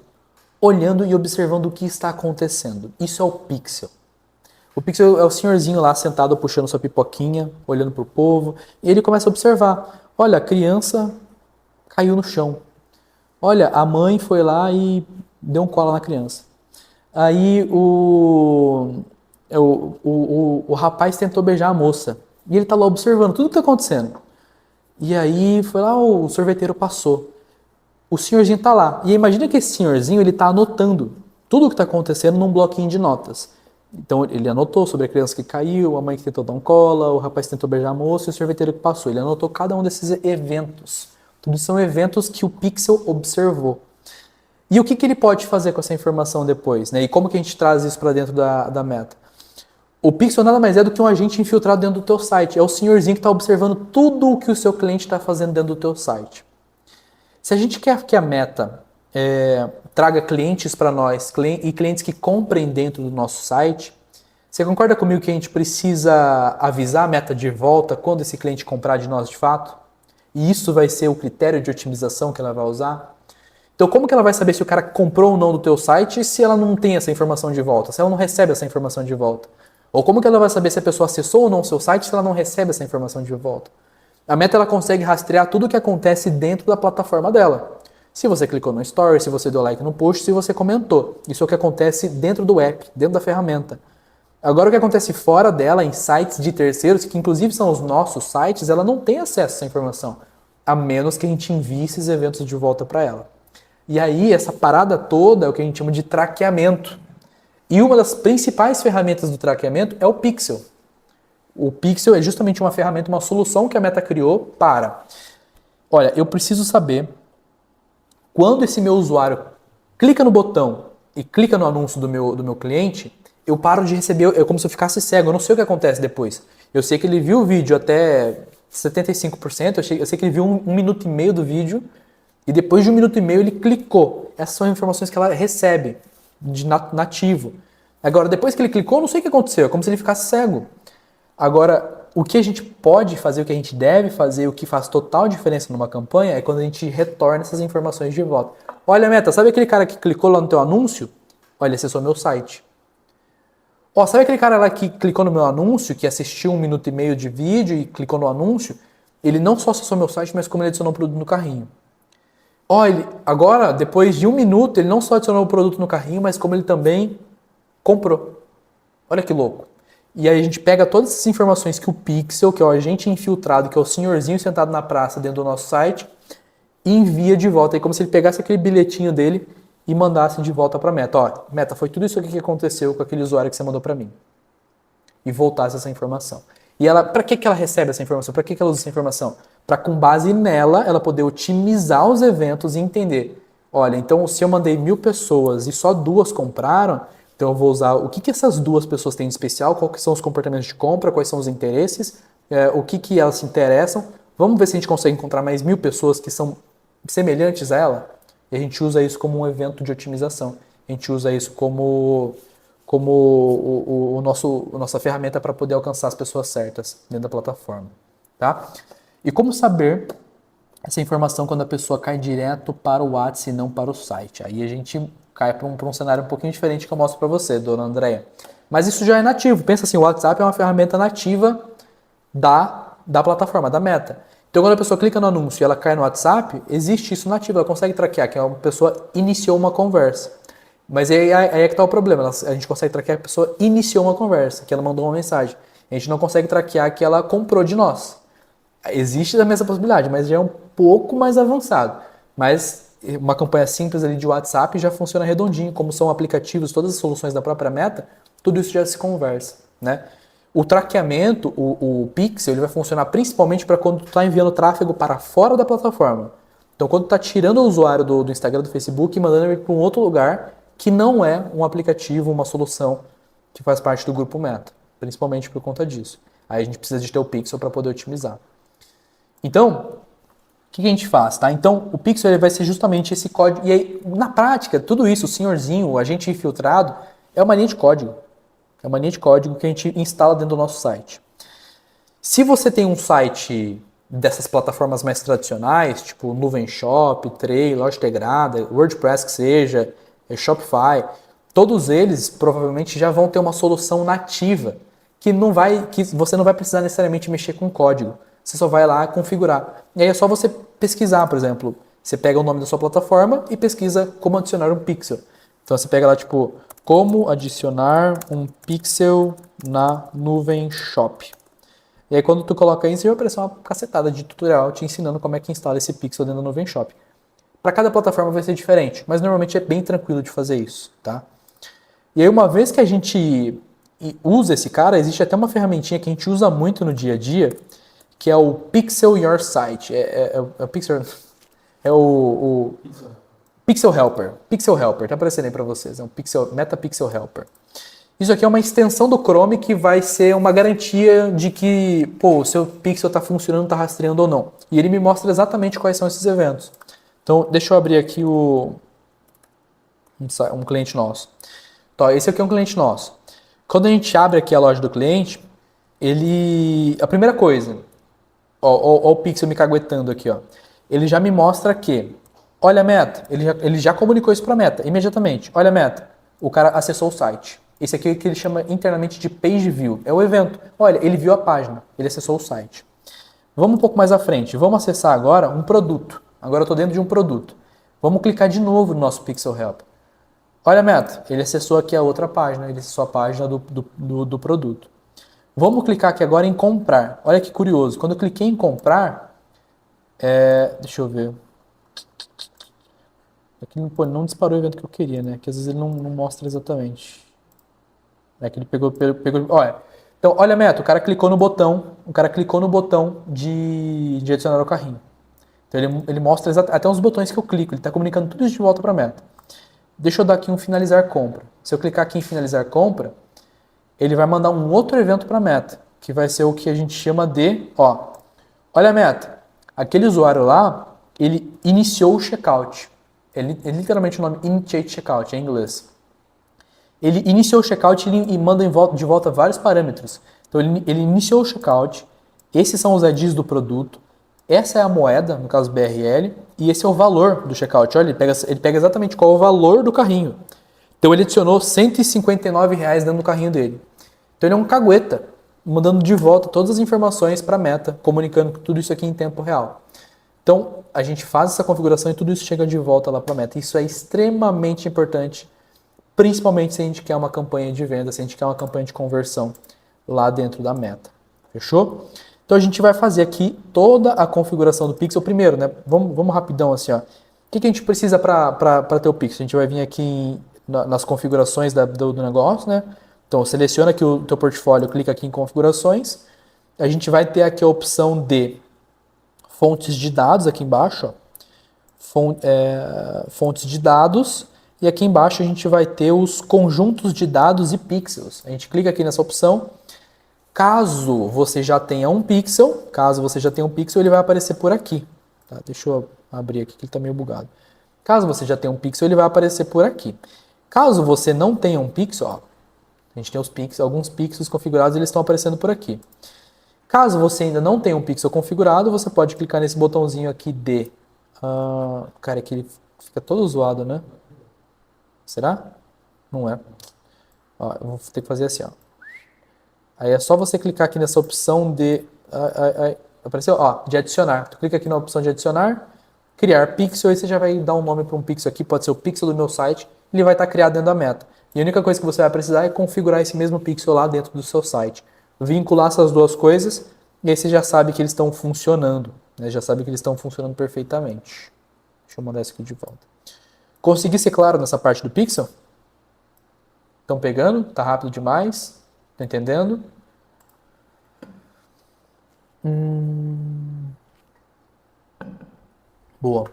olhando e observando o que está acontecendo. Isso é o pixel. O pixel é o senhorzinho lá sentado puxando sua pipoquinha, olhando pro povo, e ele começa a observar. Olha, a criança caiu no chão. Olha, a mãe foi lá e deu um cola na criança. Aí o rapaz tentou beijar a moça. E ele tá lá observando tudo que tá acontecendo. E aí foi lá, o sorveteiro passou. O senhorzinho tá lá. E imagina que esse senhorzinho, ele tá anotando tudo o que tá acontecendo num bloquinho de notas. Então ele anotou sobre a criança que caiu, a mãe que tentou dar um cola, o rapaz que tentou beijar a moça e o sorveteiro que passou. Ele anotou cada um desses eventos. Tudo são eventos que o pixel observou. E o que ele pode fazer com essa informação depois? Né? E como que a gente traz isso para dentro da meta? O pixel nada mais é do que um agente infiltrado dentro do teu site. É o senhorzinho que está observando tudo o que o seu cliente está fazendo dentro do teu site. Se a gente quer que a meta traga clientes para nós e clientes que comprem dentro do nosso site, você concorda comigo que a gente precisa avisar a meta de volta quando esse cliente comprar de nós de fato? E isso vai ser o critério de otimização que ela vai usar? Então como que ela vai saber se o cara comprou ou não do teu site se ela não tem essa informação de volta, se ela não recebe essa informação de volta? Ou como que ela vai saber se a pessoa acessou ou não o seu site se ela não recebe essa informação de volta? A meta ela consegue rastrear tudo o que acontece dentro da plataforma dela. Se você clicou no story, se você deu like no post, se você comentou. Isso é o que acontece dentro do app, dentro da ferramenta. Agora o que acontece fora dela, em sites de terceiros, que inclusive são os nossos sites, ela não tem acesso a essa informação, a menos que a gente envie esses eventos de volta para ela. E aí essa parada toda é o que a gente chama de traqueamento. E uma das principais ferramentas do traqueamento é o pixel. O pixel é justamente uma ferramenta, uma solução que a Meta criou para... Olha, eu preciso saber quando esse meu usuário clica no botão e clica no anúncio do meu cliente, eu paro de receber, é como se eu ficasse cego, eu não sei o que acontece depois. Eu sei que ele viu o vídeo até 75%, eu sei que ele viu um minuto e meio do vídeo e depois de 1 minuto e meio ele clicou. Essas são informações que ela recebe de nativo. Agora, depois que ele clicou, eu não sei o que aconteceu, é como se ele ficasse cego. Agora, o que a gente pode fazer, o que a gente deve fazer, o que faz total diferença numa campanha é quando a gente retorna essas informações de volta. Olha, Meta, sabe aquele cara que clicou lá no teu anúncio? Olha, acessou meu site. Ó, sabe aquele cara lá que clicou no meu anúncio, que assistiu 1 minuto e meio de vídeo e clicou no anúncio? Ele não só acessou meu site, mas como ele adicionou o produto no carrinho. Ó, agora, depois de 1 minuto, ele não só adicionou o produto no carrinho, mas como ele também comprou. Olha que louco. E aí a gente pega todas essas informações que o Pixel, que é o agente infiltrado, que é o senhorzinho sentado na praça dentro do nosso site, e envia de volta. É como se ele pegasse aquele bilhetinho dele e mandasse de volta para a Meta. Ó, Meta, foi tudo isso aqui que aconteceu com aquele usuário que você mandou para mim. E voltasse essa informação. E ela, para que ela recebe essa informação? Para que ela usa essa informação? Para, com base nela, ela poder otimizar os eventos e entender. Olha, então se eu mandei 1000 pessoas e só 2 compraram, então eu vou usar o que essas 2 pessoas têm de especial, quais são os comportamentos de compra, quais são os interesses, o que elas se interessam, Vamos ver se a gente consegue encontrar mais 1000 pessoas que são semelhantes a ela? E a gente usa isso como um evento de otimização. A gente usa isso como nossa ferramenta para poder alcançar as pessoas certas dentro da plataforma. Tá? E como saber essa informação quando a pessoa cai direto para o WhatsApp e não para o site? Aí a gente cai para um cenário um pouquinho diferente que eu mostro para você, dona Andréia. Mas isso já é nativo. Pensa assim, o WhatsApp é uma ferramenta nativa da plataforma, da Meta. Então, quando a pessoa clica no anúncio e ela cai no WhatsApp, existe isso nativo, ela consegue traquear que a pessoa iniciou uma conversa. Mas aí é que está o problema, a gente consegue traquear que a pessoa iniciou uma conversa, que ela mandou uma mensagem. A gente não consegue traquear que ela comprou de nós. Existe também essa possibilidade, mas já é um pouco mais avançado. Mas uma campanha simples ali de WhatsApp já funciona redondinho, como são aplicativos, todas as soluções da própria Meta, tudo isso já se conversa, né? O traqueamento, o Pixel, ele vai funcionar principalmente para quando tu está enviando tráfego para fora da plataforma. Então, quando tu está tirando o usuário do Instagram, do Facebook e mandando ele para um outro lugar que não é um aplicativo, uma solução que faz parte do grupo Meta, principalmente por conta disso. Aí a gente precisa de ter o Pixel para poder otimizar. Então, o que a gente faz, tá? Então, o Pixel ele vai ser justamente esse código. E aí, na prática, tudo isso, o senhorzinho, o agente infiltrado, é uma linha de código. É uma linha de código que a gente instala dentro do nosso site. Se você tem um site dessas plataformas mais tradicionais, tipo Nuvem Shop, Tray, Loja Integrada, WordPress que seja, Shopify, todos eles provavelmente já vão ter uma solução nativa que você não vai precisar necessariamente mexer com código. Você só vai lá configurar. E aí é só você pesquisar, por exemplo, você pega o nome da sua plataforma e pesquisa como adicionar um pixel. Então você pega lá tipo como adicionar um pixel na Nuvem Shop. E aí quando tu coloca isso, vai aparecer uma cacetada de tutorial te ensinando como é que instala esse pixel dentro da Nuvem Shop. Para cada plataforma vai ser diferente, mas normalmente é bem tranquilo de fazer isso, tá? E aí uma vez que a gente usa esse cara, existe até uma ferramentinha que a gente usa muito no dia a dia, que é o Pixel Your Site. É o Pixel... É o Pixel Helper. Pixel Helper, tá aparecendo aí para vocês. É um Meta Pixel Helper. Isso aqui é uma extensão do Chrome que vai ser uma garantia de que o seu Pixel está funcionando, está rastreando ou não. E ele me mostra exatamente quais são esses eventos. Então, deixa eu abrir aqui um cliente nosso. Então, esse aqui é um cliente nosso. Quando a gente abre aqui a loja do cliente, a primeira coisa, ó o Pixel me caguetando aqui, ó. Ele já me mostra que, olha a Meta, ele já comunicou isso para a Meta, imediatamente. Olha a Meta, o cara acessou o site. Esse aqui é o que ele chama internamente de page view, é o evento. Olha, ele viu a página, ele acessou o site. Vamos um pouco mais à frente, vamos acessar agora um produto. Agora eu estou dentro de um produto. Vamos clicar de novo no nosso Pixel Help. Olha a Meta, ele acessou aqui a outra página, ele acessou a página do produto. Vamos clicar aqui agora em comprar. Olha que curioso, quando eu cliquei em comprar, deixa eu ver. Aqui não disparou o evento que eu queria, né? Que às vezes ele não mostra exatamente. É que ele pegou. Olha. Então, olha a Meta, o cara clicou no botão de adicionar ao carrinho. Então ele mostra até os botões que eu clico, ele está comunicando tudo isso de volta para a Meta. Deixa eu dar aqui um finalizar compra. Se eu clicar aqui em finalizar compra, ele vai mandar um outro evento para a Meta, que vai ser o que a gente chama de, olha a Meta, aquele usuário lá, ele iniciou o checkout. Ele literalmente o nome Initiate Checkout, em inglês. Ele iniciou o checkout e manda de volta vários parâmetros. Então ele iniciou o checkout, esses são os IDs do produto, essa é a moeda, no caso BRL, e esse é o valor do checkout. Olha, ele pega exatamente qual é o valor do carrinho. Então ele adicionou R$159 dentro do carrinho dele. Então ele é um cagueta, mandando de volta todas as informações para a Meta, comunicando tudo isso aqui em tempo real. Então a gente faz essa configuração e tudo isso chega de volta lá para a Meta. Isso é extremamente importante, principalmente se a gente quer uma campanha de venda, se a gente quer uma campanha de conversão lá dentro da Meta. Fechou? Então a gente vai fazer aqui toda a configuração do Pixel. Primeiro, né? Vamos rapidão assim, ó. O que a gente precisa para ter o Pixel? A gente vai vir aqui nas configurações do negócio, né? Então seleciona aqui o teu portfólio, clica aqui em configurações. A gente vai ter aqui a opção de fontes de dados aqui embaixo, ó. Fontes de dados. E aqui embaixo a gente vai ter os conjuntos de dados e pixels. A gente clica aqui nessa opção. Caso você já tenha um pixel, ele vai aparecer por aqui. Tá? Deixa eu abrir aqui que ele está meio bugado. Caso você já tenha um pixel, ele vai aparecer por aqui. Caso você não tenha um pixel, ó, a gente tem os pixels, alguns pixels configurados, eles estão aparecendo por aqui. Caso você ainda não tenha um pixel configurado, você pode clicar nesse botãozinho aqui de... cara, aqui ele fica todo zoado, né? Será? Não é. Ó, eu vou ter que fazer assim, ó. Aí é só você clicar aqui nessa opção de... apareceu? Ó, de adicionar. Tu clica aqui na opção de adicionar, criar pixel, aí você já vai dar um nome para um pixel aqui, pode ser o pixel do meu site, ele vai estar criado dentro da meta. E a única coisa que você vai precisar é configurar esse mesmo pixel lá dentro do seu site. Vincular essas duas coisas, e aí você já sabe que eles estão funcionando. Né? Já sabe que eles estão funcionando perfeitamente. Deixa eu mandar isso aqui de volta. Consegui ser claro nessa parte do pixel? Estão pegando? Tá rápido demais? Tá entendendo? Boa.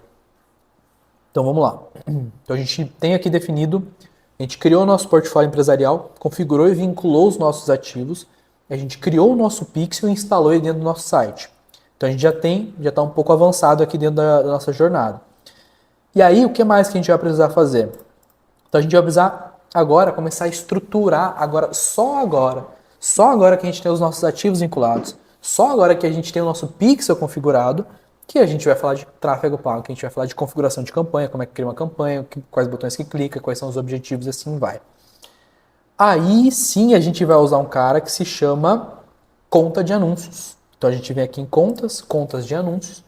Então vamos lá. Então a gente tem aqui definido, a gente criou o nosso portfólio empresarial, configurou e vinculou os nossos ativos, a gente criou o nosso pixel e instalou ele dentro do nosso site. Então a gente já está um pouco avançado aqui dentro da nossa jornada. E aí, o que mais que a gente vai precisar fazer? Então a gente vai precisar agora começar a estruturar, só agora que a gente tem os nossos ativos vinculados, só agora que a gente tem o nosso pixel configurado, que a gente vai falar de tráfego pago, que a gente vai falar de configuração de campanha, como é que cria uma campanha, quais botões que clica, quais são os objetivos e assim vai. Aí sim a gente vai usar um cara que se chama conta de anúncios. Então a gente vem aqui em contas de anúncios.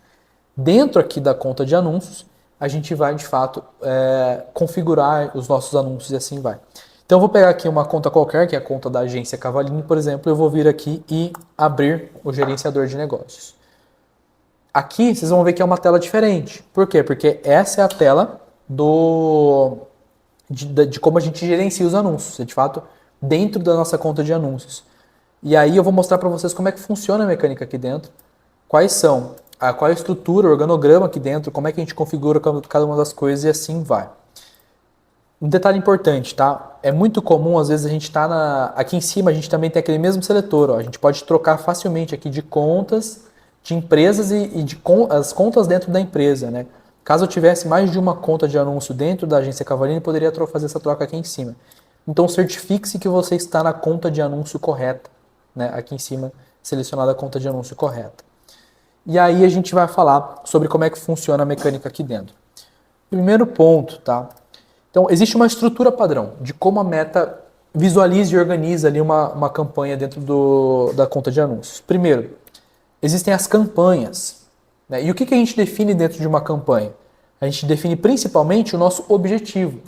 Dentro aqui da conta de anúncios, a gente vai de fato configurar os nossos anúncios e assim vai. Então eu vou pegar aqui uma conta qualquer, que é a conta da agência Cavalinho, por exemplo, eu vou vir aqui e abrir o gerenciador de negócios. Aqui vocês vão ver que é uma tela diferente. Por quê? Porque essa é a tela de como a gente gerencia os anúncios, de fato, dentro da nossa conta de anúncios. E aí eu vou mostrar para vocês como é que funciona a mecânica aqui dentro, qual é a estrutura, o organograma aqui dentro, como é que a gente configura cada uma das coisas e assim vai. Um detalhe importante, tá? É muito comum, às vezes a gente tá aqui em cima, a gente também tem aquele mesmo seletor, ó. A gente pode trocar facilmente aqui de contas, de empresas as contas dentro da empresa, né? Caso eu tivesse mais de uma conta de anúncio dentro da agência Cavalinho, eu poderia fazer essa troca aqui em cima. Então certifique-se que você está na conta de anúncio correta, né? Aqui em cima, selecionada a conta de anúncio correta. E aí a gente vai falar sobre como é que funciona a mecânica aqui dentro. Primeiro ponto, tá? Então existe uma estrutura padrão de como a Meta visualiza e organiza ali uma campanha dentro da conta de anúncios. Primeiro, existem as campanhas. Né? E o que a gente define dentro de uma campanha? A gente define principalmente o nosso objetivo.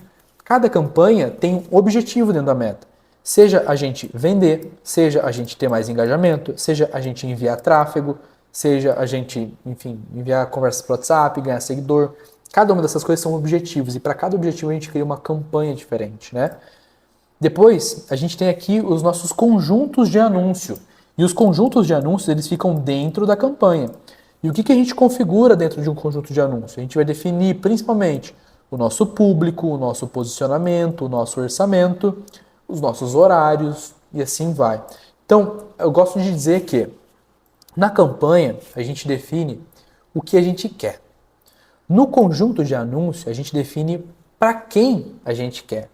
Cada campanha tem um objetivo dentro da Meta. Seja a gente vender, seja a gente ter mais engajamento, seja a gente enviar tráfego, seja a gente, enfim, enviar conversas para o WhatsApp, ganhar seguidor. Cada uma dessas coisas são objetivos e para cada objetivo a gente cria uma campanha diferente, né? Depois, a gente tem aqui os nossos conjuntos de anúncio. E os conjuntos de anúncios, eles ficam dentro da campanha. E o que a gente configura dentro de um conjunto de anúncios? A gente vai definir principalmente o nosso público, o nosso posicionamento, o nosso orçamento, os nossos horários e assim vai. Então, eu gosto de dizer que na campanha a gente define o que a gente quer. No conjunto de anúncio, a gente define para quem a gente quer.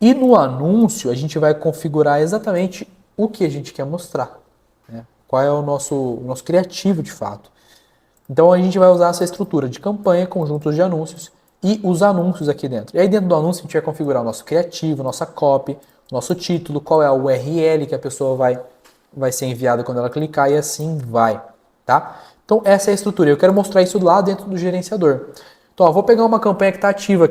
E no anúncio, a gente vai configurar exatamente o que a gente quer mostrar. Né? Qual é o nosso criativo de fato. Então a gente vai usar essa estrutura de campanha, conjuntos de anúncios e os anúncios aqui dentro. E aí dentro do anúncio a gente vai configurar o nosso criativo, nossa copy, nosso título, qual é a URL que a pessoa vai ser enviada quando ela clicar e assim vai. Tá? Então essa é a estrutura. Eu quero mostrar isso lá dentro do gerenciador. Então vou pegar uma campanha que está ativa aqui.